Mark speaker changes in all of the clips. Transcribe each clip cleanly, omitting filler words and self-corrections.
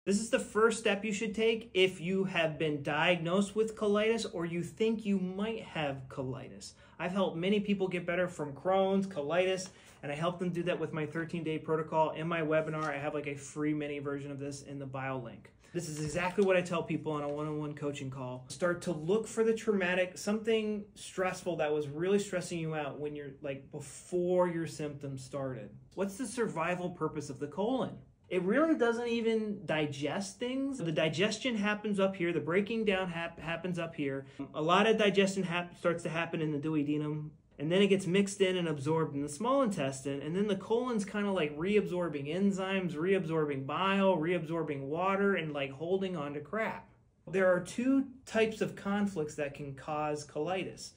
Speaker 1: This is the first step you should take if you have been diagnosed with colitis or you think you might have colitis. I've helped many people get better from Crohn's, colitis, and I help them do that with my 13-day protocol. In my webinar, I have like a free mini version of this in the bio link. This is exactly what I tell people on a one-on-one coaching call. Start to look for the traumatic, something stressful that was really stressing you out when you're like before your symptoms started. What's the survival purpose of the colon? It really doesn't even digest things. The digestion happens up here. The breaking down happens up here. A lot of digestion starts to happen in the duodenum, and then it gets mixed in and absorbed in the small intestine, and then the colon's kind of like reabsorbing enzymes, reabsorbing bile, reabsorbing water, and like holding on to crap. There are two types of conflicts that can cause colitis.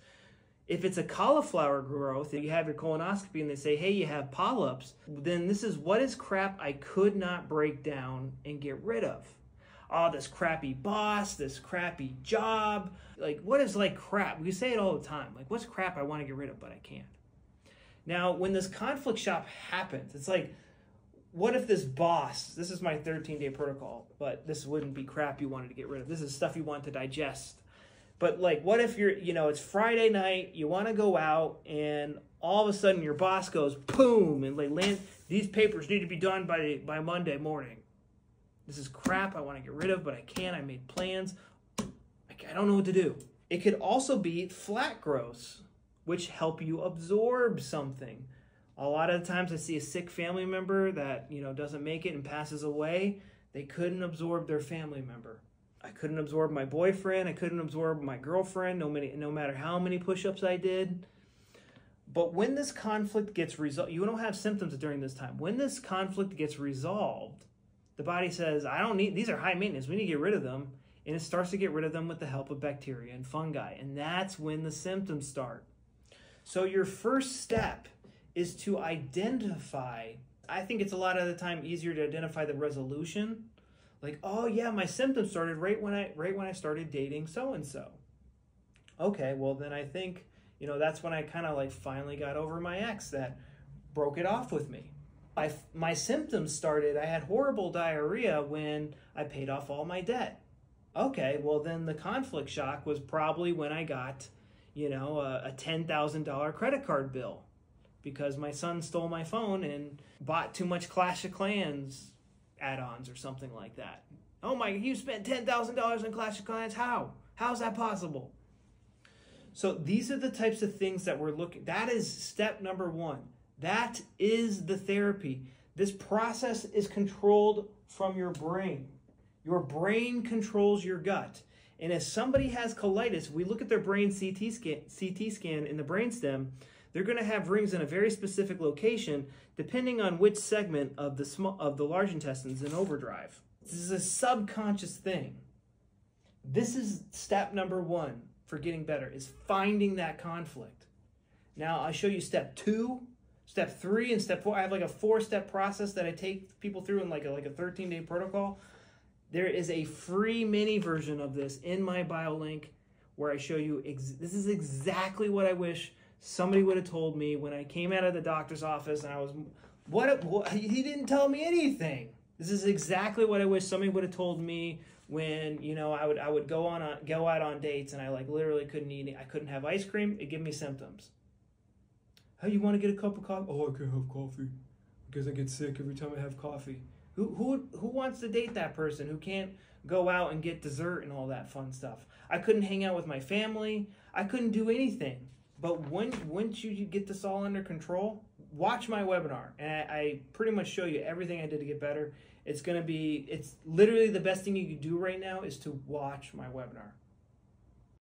Speaker 1: If it's a cauliflower growth, and you have your colonoscopy and they say, hey, you have polyps, then this is what is crap I could not break down and get rid of. Oh, this crappy boss, this crappy job. Like, what is like crap? We say it all the time. Like, what's crap I want to get rid of, but I can't? Now, when this conflict shop happens, it's like, what if this boss, this is my 13-day protocol, but this wouldn't be crap you wanted to get rid of. This is stuff you want to digest. But like, what if you're, it's Friday night, you want to go out, and all of a sudden your boss goes, boom, and like, these papers need to be done by Monday morning. This is crap I want to get rid of, but I can't. I made plans. I don't know what to do. It could also be flat growths, which help you absorb something. A lot of the times I see a sick family member that, doesn't make it and passes away. They couldn't absorb their family member. I couldn't absorb my boyfriend. I couldn't absorb my girlfriend, no matter how many push-ups I did. But when this conflict gets resolved, you don't have symptoms during this time. When this conflict gets resolved, the body says, I don't need, these are high maintenance. We need to get rid of them. And it starts to get rid of them with the help of bacteria and fungi. And that's when the symptoms start. So your first step is to identify. I think it's a lot of the time easier to identify the resolution. Like, oh yeah, my symptoms started right when I started dating so-and-so. Okay, well then I think, that's when I kind of like finally got over my ex that broke it off with me. My symptoms started, I had horrible diarrhea when I paid off all my debt. Okay, well then the conflict shock was probably when I got, a $10,000 credit card bill because my son stole my phone and bought too much Clash of Clans add-ons or something like that. Oh my, you spent $10,000 on Clash of Clans? How? How's that possible? So these are the types of things that we're looking, that is step number one. That is the therapy. This process is controlled from your brain. Your brain controls your gut. And if somebody has colitis, we look at their brain CT scan in the brainstem, they're going to have rings in a very specific location depending on which segment of the large intestines in overdrive. This is a subconscious thing. This is step number one for getting better, is finding that conflict. Now I'll show you step 2, step 3, and step 4. I have like a 4-step process that I take people through in like a 13-day protocol. There is a free mini version of this in my bio link where I show you, this is exactly what I wish somebody would have told me when I came out of the doctor's office and I was, what he didn't tell me anything. This is exactly what I wish somebody would have told me when, I would go out on dates and I like literally couldn't eat, I couldn't have ice cream. It gave me symptoms. Hey, you want to get a cup of coffee? Oh, I can't have coffee because I get sick every time I have coffee. Who wants to date that person who can't go out and get dessert and all that fun stuff? I couldn't hang out with my family. I couldn't do anything. But once you get this all under control, watch my webinar. And I pretty much show you everything I did to get better. It's literally the best thing you can do right now is to watch my webinar.